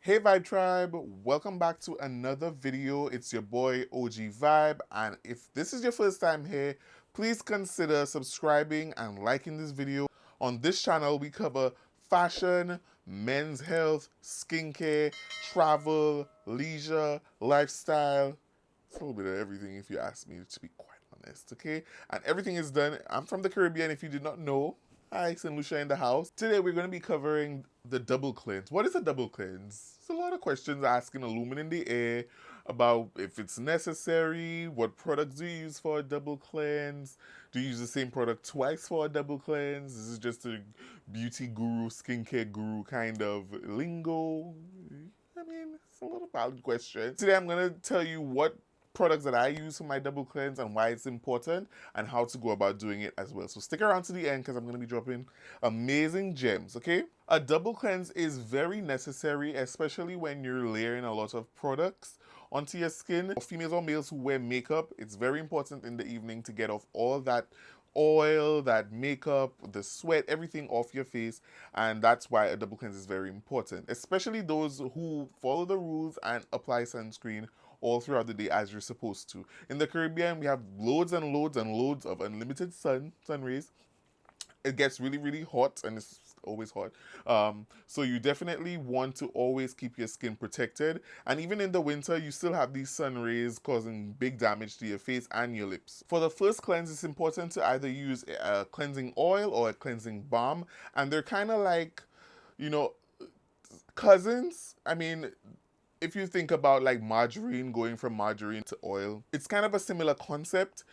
Hey Vibe Tribe, welcome back to another video. It's your boy OG Vibe, and if this is your first time here, please consider subscribing and liking this video. On this channel, we cover fashion, men's health, skincare, travel, leisure, lifestyle. It's a little bit of everything if you ask me, to be quite honest, okay? And everything is done. I'm from the Caribbean, if you did not know. Hi, St. Lucia in the house. Today we're going to be covering the double cleanse. What is a double cleanse? There's a lot of questions asking, illuminating the air about if it's necessary, what products do you use for a double cleanse, do you use the same product twice for a double cleanse, this is just a beauty guru, skincare guru kind of lingo. I mean, it's a little valid question. Today I'm going to tell you what products that I use for my double cleanse and why it's important and how to go about doing it as well. So stick around to the end because I'm going to be dropping amazing gems, okay? A double cleanse is very necessary, especially when you're layering a lot of products onto your skin. For females or males who wear makeup, it's very important in the evening to get off all that oil, that makeup, the sweat, everything off your face, and that's why a double cleanse is very important, especially those who follow the rules and apply sunscreen all throughout the day as you're supposed to. In the Caribbean, we have loads and loads and loads of unlimited sun rays. It gets really, really hot, and it's always hot. So you definitely want to always keep your skin protected. And even in the winter, you still have these sun rays causing big damage to your face and your lips. For the first cleanse, it's important to either use a cleansing oil or a cleansing balm. And they're kind of like, you know, cousins. I mean, if you think about like margarine, going from margarine to oil, it's kind of a similar concept.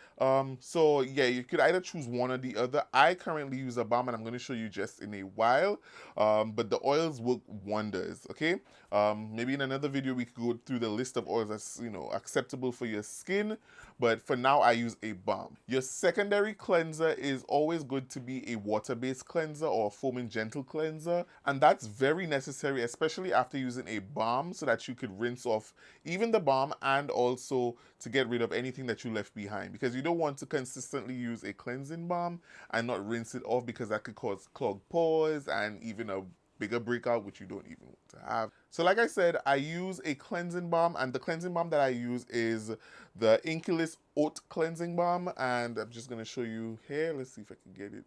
So yeah, you could either choose one or the other. I currently use a balm and I'm going to show you just in a while. But the oils work wonders, okay? Maybe in another video we could go through the list of oils that's, acceptable for your skin. But for now, I use a balm. Your secondary cleanser is always good to be a water-based cleanser or a foaming gentle cleanser. And that's very necessary, especially after using a balm, so that you could rinse off even the balm and also to get rid of anything that you left behind. Because you don't want to consistently use a cleansing balm and not rinse it off, because that could cause clogged pores and even a bigger breakout, which you don't even want to have. So like I said, I use a cleansing balm, and the cleansing balm that I use is the Inkey Oat Cleansing Balm, and I'm just going to show you here. Let's see if I can get it.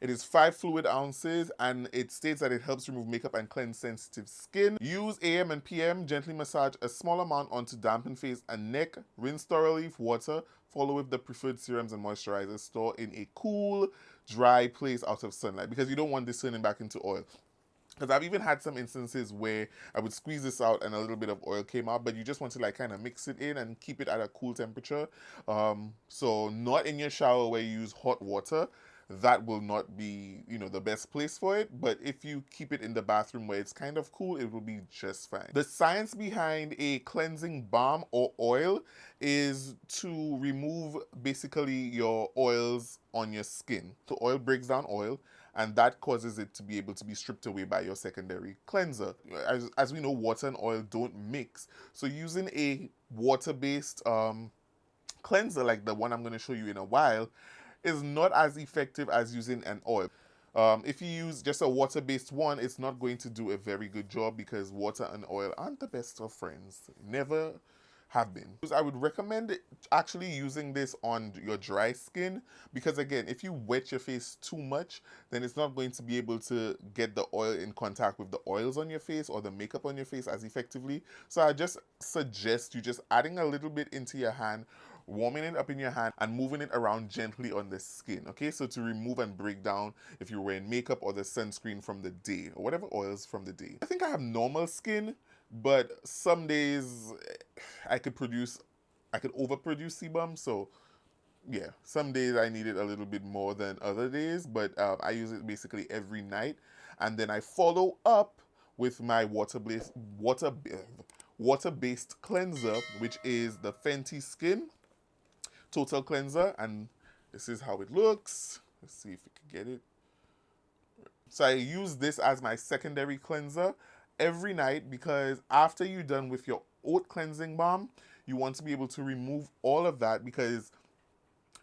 It is 5 fluid ounces, and it states that it helps remove makeup and cleanse sensitive skin. Use AM and PM. Gently massage a small amount onto dampened face and neck. Rinse thoroughly with water. Follow with the preferred serums and moisturizers. Store in a cool, dry place out of sunlight, because you don't want this turning back into oil. Because I've even had some instances where I would squeeze this out and a little bit of oil came out, but you just want to like kind of mix it in and keep it at a cool temperature. So not in your shower where you use hot water. That will not be, the best place for it. But if you keep it in the bathroom where it's kind of cool, it will be just fine. The science behind a cleansing balm or oil is to remove basically your oils on your skin. So oil breaks down oil, and that causes it to be able to be stripped away by your secondary cleanser. As we know, water and oil don't mix. So using a water-based cleanser like the one I'm going to show you in a while is not as effective as using an oil. If you use just a water-based one, it's not going to do a very good job, because water and oil aren't the best of friends. Never have been. I would recommend actually using this on your dry skin, because again, if you wet your face too much, then it's not going to be able to get the oil in contact with the oils on your face or the makeup on your face as effectively. So I just suggest you just adding a little bit into your hand, warming it up in your hand and moving it around gently on the skin, okay? So to remove and break down if you're wearing makeup or the sunscreen from the day or whatever oils from the day. I think I have normal skin, but some days I could overproduce sebum, so yeah, some days I need it a little bit more than other days, but I use it basically every night, and then I follow up with my water-based cleanser, which is the Fenty Skin Total Cleanser, and this is how it looks. Let's see if we can get it. So I use this as my secondary cleanser every night, because after you're done with your oat cleansing balm, you want to be able to remove all of that, because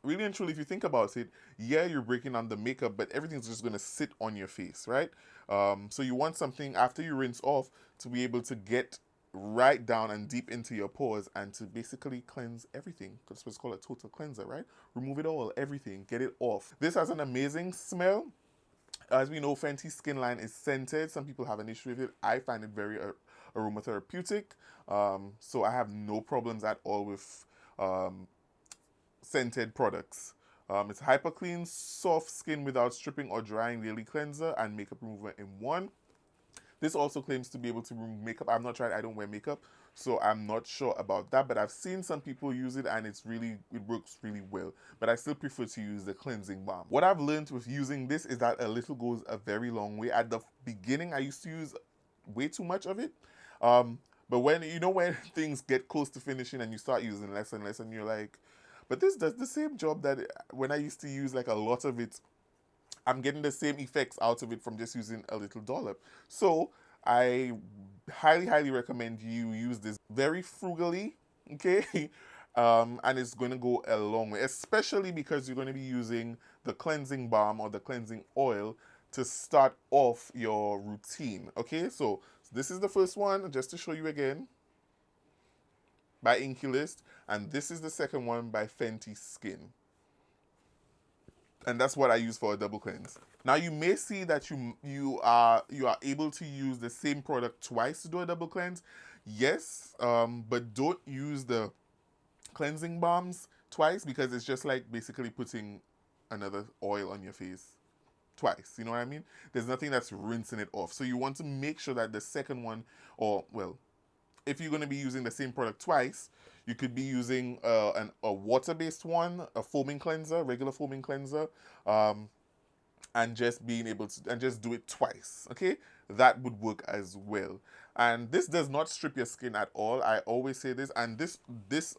really and truly, if you think about it, yeah, you're breaking down the makeup, but everything's just going to sit on your face, right? So you want something after you rinse off to be able to get right down and deep into your pores and to basically cleanse everything. That's what's called a total cleanser, right? Remove it all, everything, get it off. This has an amazing smell. As we know, Fenty Skin line is scented. Some people have an issue with it. I find it very aromatherapeutic. So I have no problems at all with scented products. It's hyper clean, soft skin without stripping or drying daily cleanser and makeup remover in one. This also claims to be able to remove makeup. I've not tried, I don't wear makeup, so I'm not sure about that, but I've seen some people use it and it works really well. But I still prefer to use the cleansing balm. What I've learned with using this is that a little goes a very long way. At the beginning, I used to use way too much of it. But when things get close to finishing and you start using less and less and you're like, but this does the same job that when I used to use like a lot of it, I'm getting the same effects out of it from just using a little dollop. So I highly, highly recommend you use this very frugally, okay? And it's going to go a long way, especially because you're going to be using the cleansing balm or the cleansing oil to start off your routine, okay? So this is the first one, just to show you again, by Inkey, and this is the second one by Fenty Skin. And that's what I use for a double cleanse. Now you may see that you are able to use the same product twice to do a double cleanse. Yes, but don't use the cleansing balms twice because it's just like basically putting another oil on your face twice. You know what I mean? There's nothing that's rinsing it off. So you want to make sure that the second one, or well, if you're going to be using the same product twice, you could be using a water-based one, a foaming cleanser, regular foaming cleanser, and just being able to, and just do it twice, okay? That would work as well. And this does not strip your skin at all. I always say this. And this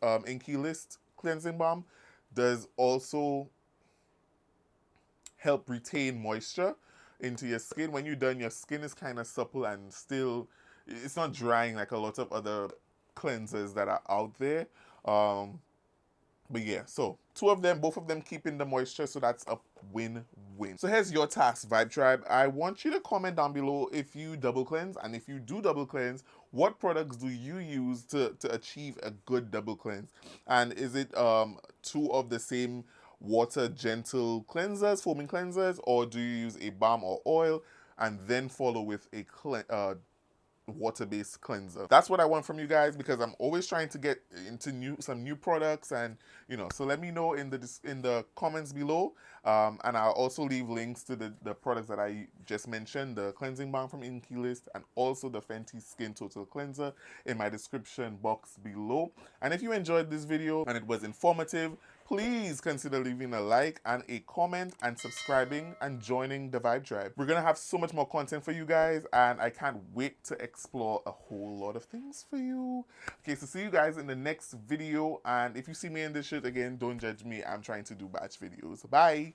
Inkey cleansing balm does also help retain moisture into your skin. When you're done, your skin is kind of supple and still, it's not drying like a lot of other cleansers that are out there. But yeah, so both of them keeping the moisture, so that's a win-win. So here's your task, Vibe Tribe. I want you to comment down below if you double cleanse, and if you do double cleanse, what products do you use to achieve a good double cleanse? And is it two of the same water gentle cleansers, foaming cleansers, or do you use a balm or oil and then follow with a water-based cleanser? That's what I want from you guys, because I'm always trying to get into some new products, and so let me know in the comments below, and I'll also leave links to the products that I just mentioned, the cleansing balm from Inkey and also the Fenty Skin Total Cleanser, in my description box below. And if you enjoyed this video and it was informative, please consider leaving a like and a comment and subscribing and joining the Vibe Tribe. We're gonna have so much more content for you guys, and I can't wait to explore a whole lot of things for you. Okay, so see you guys in the next video, and if you see me in this shit again, don't judge me. I'm trying to do batch videos. Bye.